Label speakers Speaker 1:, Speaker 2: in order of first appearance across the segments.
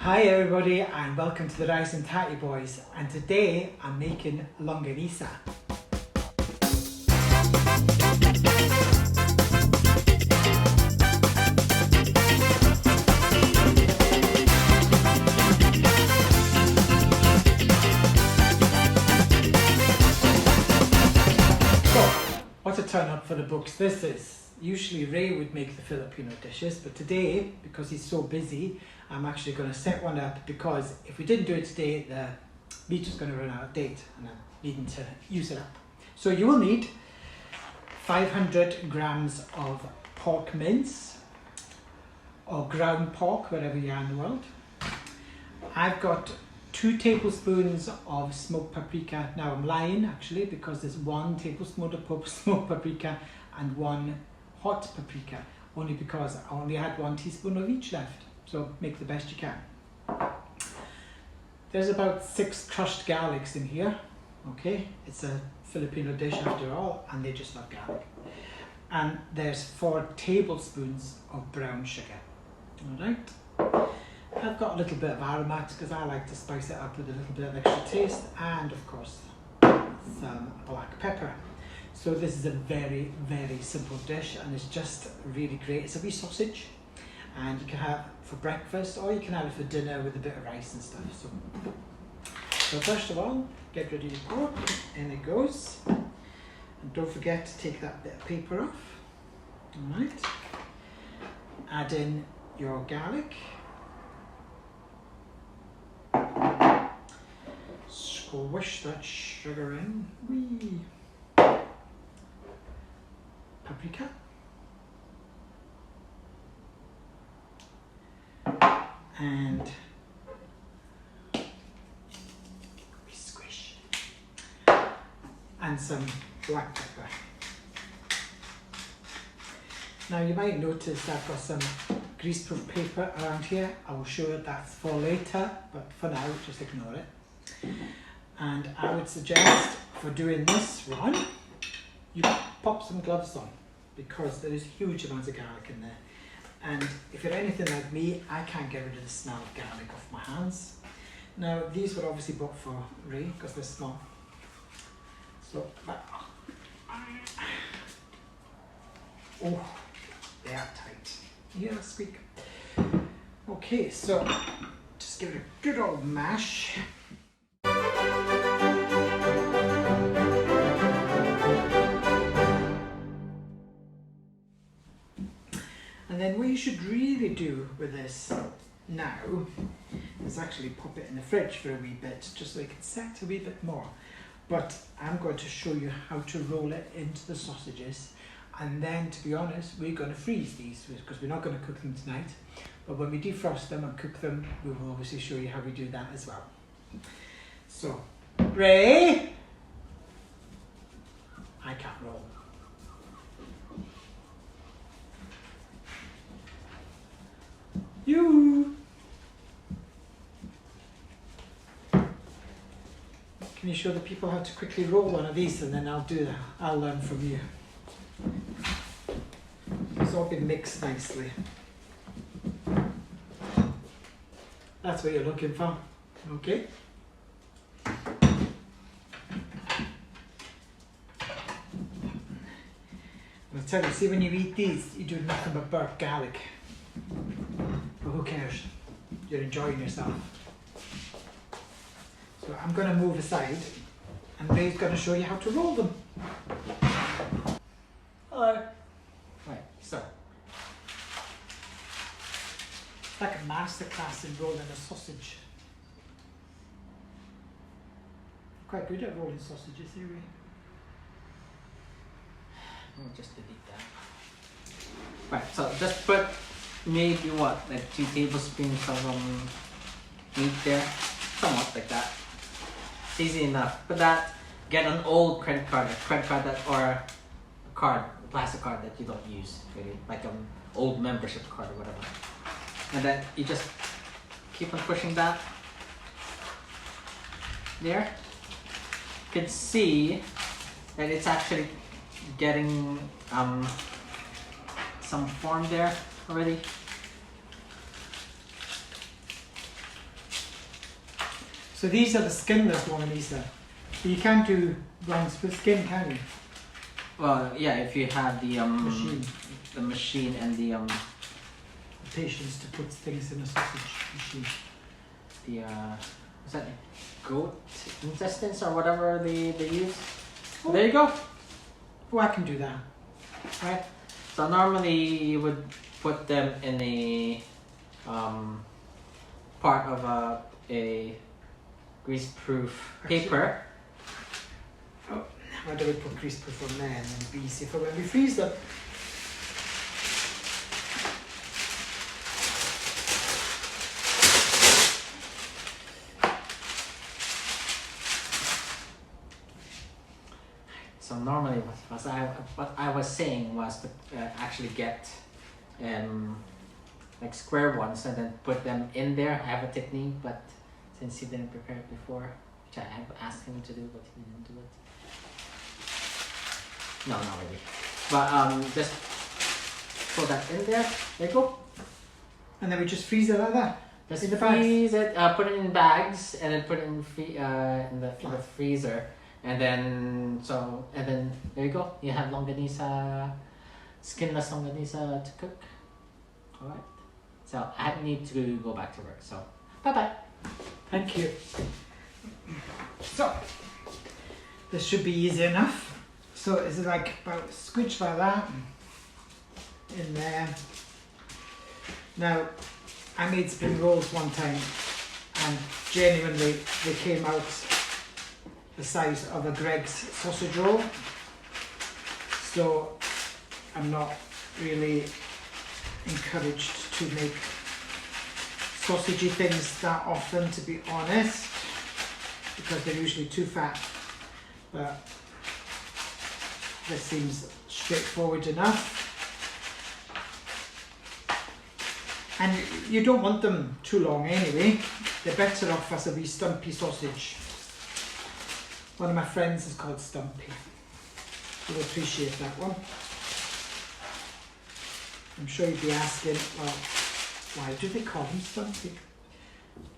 Speaker 1: Hi everybody and welcome to the Rice and Tatty Boys, and today I'm making Longganisa. So, what a turn up for the books this is. Usually Ray would make the Filipino dishes, but today, because he's so busy, I'm actually going to set one up, because if we didn't do it today, the meat is going to run out of date and I'm needing to use it up. So you will need 500 grams of pork mince, or ground pork, wherever you are in the world. I've got 2 tablespoons of smoked paprika. Now I'm lying actually, because there's 1 tablespoon of smoked paprika and 1 hot paprika, only because I only had 1 teaspoon of each left. So make the best you can. There's about 6 crushed garlics in here. Okay, it's a Filipino dish after all, and they just love garlic. And there's 4 tablespoons of brown sugar. All right. I've got a little bit of aromatics because I like to spice it up with a little bit of extra taste, and of course some black pepper. So this is a very, very simple dish, and it's just really great. It's a wee sausage, and you can have it for breakfast or you can have it for dinner with a bit of rice and stuff. So first of all, get ready to pork. In it goes. And don't forget to take that bit of paper off. Alright. Add in your garlic. Squish that sugar in. Whee. Paprika. And squish. And some black pepper. Now you might notice I've got some greaseproof paper around here. I will show you that's for later, but for now just ignore it. And I would suggest for doing this one, you pop some gloves on, because there is huge amounts of garlic in there. And if you're anything like me, I can't get rid of the smell of garlic off my hands. Now these were obviously bought for Ray because they're small. So, oh, they are tight. You hear that squeak? Okay, so just give it a good old mash. And then what you should really do with this now is actually pop it in the fridge for a wee bit, just so it can set a wee bit more. But I'm going to show you how to roll it into the sausages, and then, to be honest, we're going to freeze these because we're not going to cook them tonight. But when we defrost them and cook them, we will obviously show you how we do that as well. So, Ray, I can't roll. You! Can you show the people how to quickly roll one of these, and then I'll do that. I'll learn from you. It's all been mixed nicely. That's what you're looking for, okay? I'll tell you, see, when you eat these, you do nothing but burp garlic. But who cares? You're enjoying yourself. So I'm going to move aside, and Ray's going to show you how to roll them. Hello. Right, so it's like a masterclass in rolling a sausage. Quite good at rolling sausages, here, Ray. We'll just delete that.
Speaker 2: Right, so just put maybe what, like 2 tablespoons of meat there, somewhat like that. It's easy enough. Put that, get an old credit card that, or a card, a plastic card that you don't use really, like an old membership card or whatever. And then you just keep on pushing that there. You can see that it's actually getting some form there already.
Speaker 1: So these are the skinless Longganisa. You can't do bronze with skin, can you?
Speaker 2: Well, yeah, if you have the machine and the
Speaker 1: patience to put things in a sausage machine.
Speaker 2: The is that goat intestines or whatever they use. Oh. There you go.
Speaker 1: Oh, I can do that.
Speaker 2: Right. So normally you would put them in a part of a grease-proof paper.
Speaker 1: Oh, why do we put grease-proof on there and then it'll be easy for when we freeze them?
Speaker 2: So normally what I was saying was to actually get like square ones and then put them in there. I have a technique, but since he didn't prepare it before, which I have asked him to do, but he didn't do it. No, not really. But just put that in there. There you go.
Speaker 1: And then we just freeze it like that.
Speaker 2: Just freeze it. Put it in bags and then put it in the freezer. And then there you go. You have Longganisa, skinless Longganisa to cook. All right. So I need to go back to work. So bye bye.
Speaker 1: Thank you. So this should be easy enough. So is it like about squidge like that in there? Now I made spring rolls one time, and genuinely they came out the size of a Greg's sausage roll. So I'm not really encouraged to make sausagey things that often, to be honest, because they're usually too fat. But this seems straightforward enough. And you don't want them too long anyway. They're better off as a wee stumpy sausage. One of my friends is called Stumpy. You'll appreciate that one. I'm sure you'd be asking, well, why do they call him Stumpy?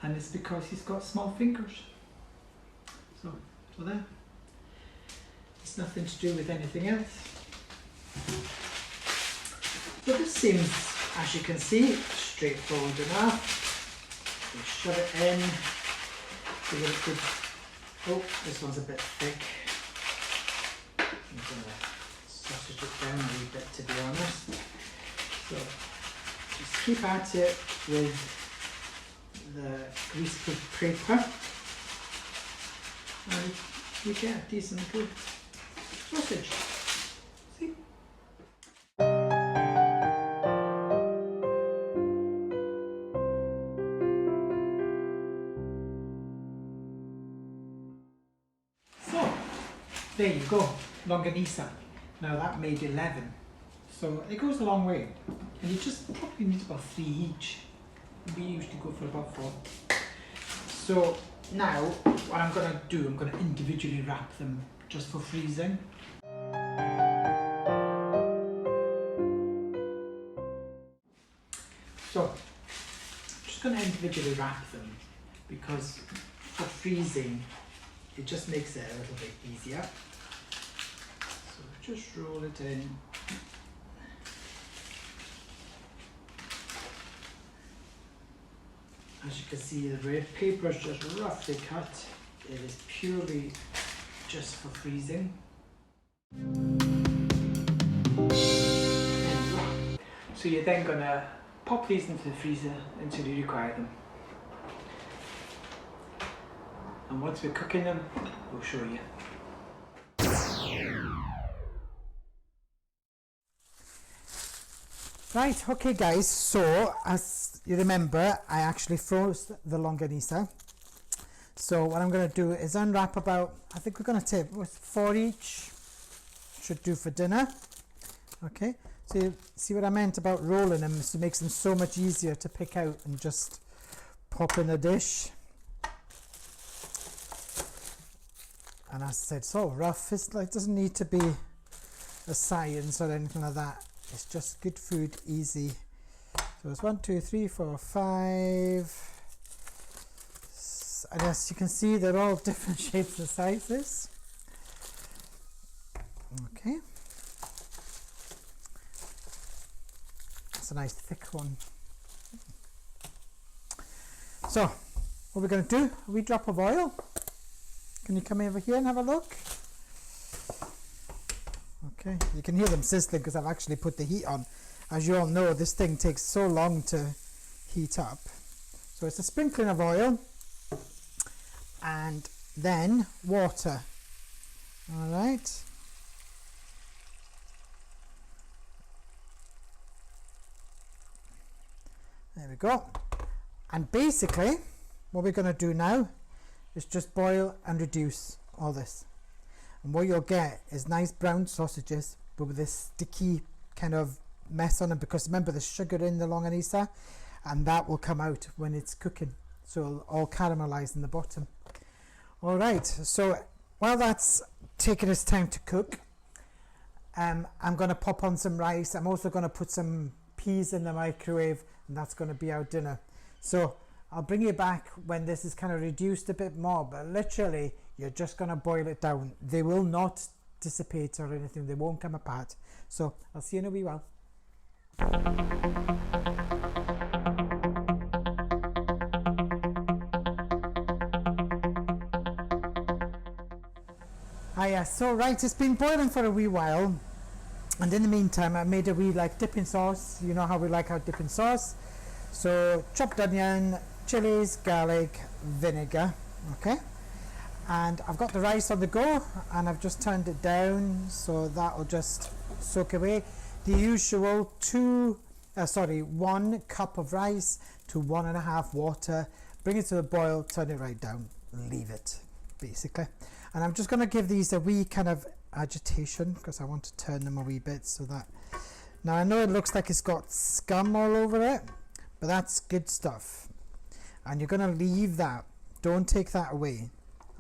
Speaker 1: And it's because he's got small fingers. So there. It's nothing to do with anything else. So this seems, as you can see, straightforward enough. We shove it in. Give it a good. Oh, this one's a bit thick. I'm going to sausage it down a wee bit, to be honest. So just keep at it with the grease-proof paper, and you get a decent good sausage. See? So, there you go, Longganisa. Now that made 11, so it goes a long way. And you just probably need about 3 each. We usually go for about 4. So now what I'm going to do, I'm going to individually wrap them just for freezing. So I'm just going to individually wrap them because for freezing it just makes it a little bit easier. So just roll it in. As you can see, the red paper is just roughly cut. It is purely just for freezing. So you're then going to pop these into the freezer until you require them. And once we're cooking them, we'll show you. Right, okay guys, so as you remember, I actually froze the Longganisa. So what I'm going to do is unwrap about, I think we're going to take 4 each, should do for dinner. Okay, so you see what I meant about rolling them, so it makes them so much easier to pick out and just pop in a dish. And as I said, it's all rough, it's like, it doesn't need to be a science or anything like that. It's just good food, easy. So it's 1, 2, 3, 4, 5. and as you can see, they're all different shapes and sizes. Okay. It's a nice thick one. So, what we're going to do, a wee drop of oil. Can you come over here and have a look? Okay, you can hear them sizzling because I've actually put the heat on. As you all know, this thing takes so long to heat up. So it's a sprinkling of oil and then water. All right. There we go. And basically, what we're going to do now is just boil and reduce all this. And what you'll get is nice brown sausages, but with this sticky kind of mess on them, because remember there's sugar in the longanisa, and that will come out when it's cooking. So it'll all caramelize in the bottom. All right, so while that's taking its time to cook, I'm going to pop on some rice. I'm also going to put some peas in the microwave, and that's going to be our dinner. So I'll bring you back when this is kind of reduced a bit more, but literally you're just going to boil it down. They will not dissipate or anything. They won't come apart. So I'll see you in a wee while. So right, it's been boiling for a wee while, and in the meantime I made a wee dipping sauce. You know how we like our dipping sauce. So chopped onion, chilies, garlic, vinegar, okay, and I've got the rice on the go, and I've just turned it down so that'll just soak away. The usual 1 cup of rice to 1.5 water. Bring it to the boil, turn it right down, leave it basically. And I'm just going to give these a wee kind of agitation because I want to turn them a wee bit so that, now I know it looks like it's got scum all over it, but that's good stuff. And you're going to leave that, don't take that away,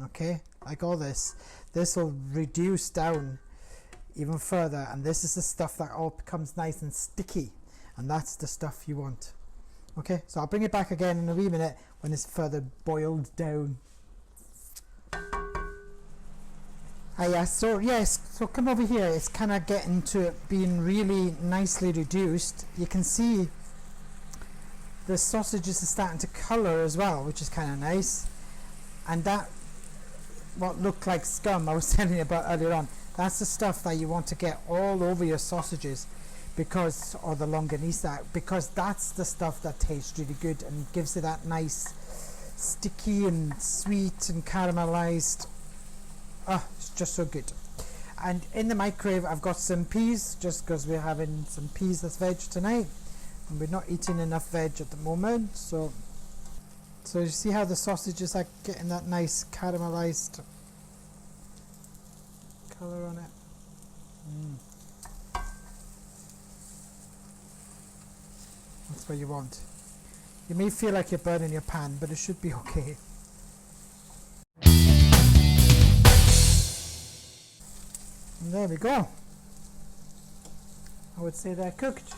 Speaker 1: okay? Like all this will reduce down even further, and this is the stuff that all becomes nice and sticky, and that's the stuff you want. Okay, so I'll bring it back again in a wee minute when it's further boiled down. So come over here. It's kind of getting to it being really nicely reduced. You can see the sausages are starting to colour as well, which is kind of nice. And that, what looked like scum I was telling you about earlier on, that's the stuff that you want to get all over your sausages, because, or the longanisa, because that's the stuff that tastes really good and gives it that nice sticky and sweet and caramelized. It's just so good. And in the microwave I've got some peas, just because we're having some peas as veg tonight, and we're not eating enough veg at the moment. So you see how the sausages are getting that nice caramelized color on it. That's what you want. You may feel like you're burning your pan, but it should be okay. And there we go. I would say they're cooked.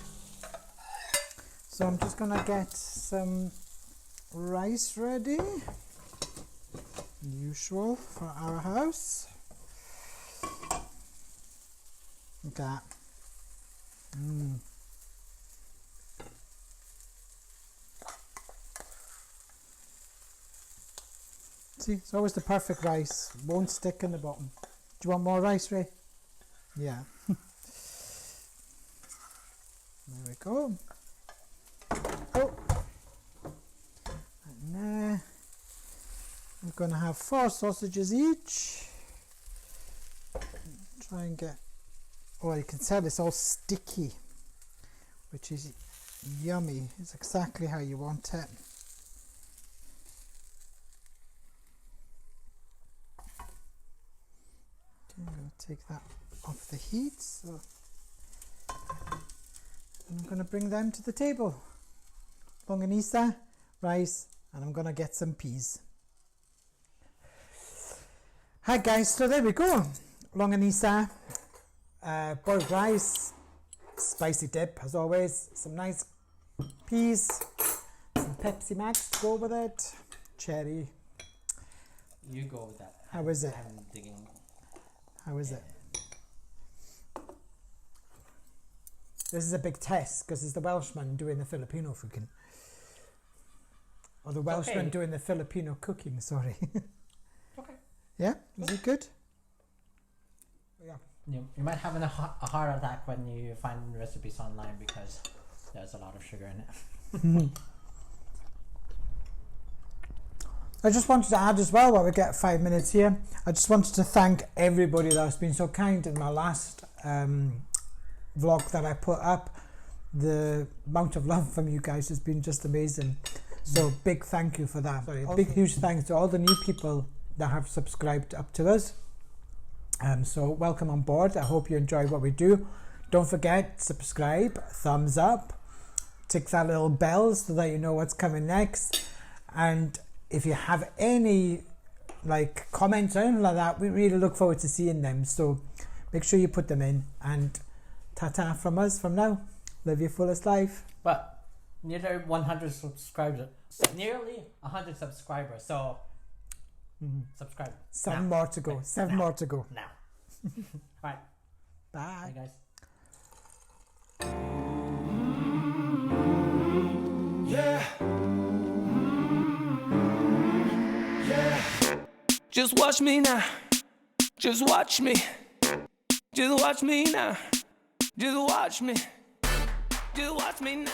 Speaker 1: So I'm just gonna get some rice ready, usual for our house. Look at that. See, it's always the perfect rice, won't stick in the bottom. Do you want more rice, Ray? Yeah. There we go. Oh. And there. I'm going to have 4 sausages each. Try and get, you can tell it's all sticky, which is yummy. It's exactly how you want it. Okay, I'm going to take that off the heat, so I'm going to bring them to the table. Longanisa, rice, and I'm going to get some peas. Hi guys, so there we go. Longanisa, boiled rice, spicy dip as always, some nice peas, some Pepsi Max to go with it, cherry,
Speaker 2: You go with that.
Speaker 1: How is it?
Speaker 2: I'm digging.
Speaker 1: How is it? This is a big test because it's the Welshman doing the Filipino cooking. Or the Welshman doing the Filipino cooking, sorry.
Speaker 2: Okay.
Speaker 1: Yeah? Is it good? Yeah.
Speaker 2: You might have a heart attack when you find recipes online because there's a lot of sugar in it.
Speaker 1: I just wanted to add as well, while we get 5 minutes here, I just wanted to thank everybody that's been so kind in my last vlog that I put up. The amount of love from you guys has been just amazing. So big thank you for that. Sorry, big huge thanks to all the new people that have subscribed up to us. So welcome on board. I hope you enjoy what we do. Don't forget, subscribe, thumbs up, tick that little bell so that you know what's coming next. And if you have any like comments or anything like that, we really look forward to seeing them. So make sure you put them in. And ta-ta from us from now. Live your fullest life.
Speaker 2: But nearly 100 subscribers. Nearly 100 subscribers. So subscribe.
Speaker 1: Seven more to go. Seven more to go.
Speaker 2: Now. Alright.
Speaker 1: Bye.
Speaker 2: Bye guys.
Speaker 3: Yeah. Yeah. Just watch me now. Just watch me. Just watch me now. Just watch me. Just watch me now.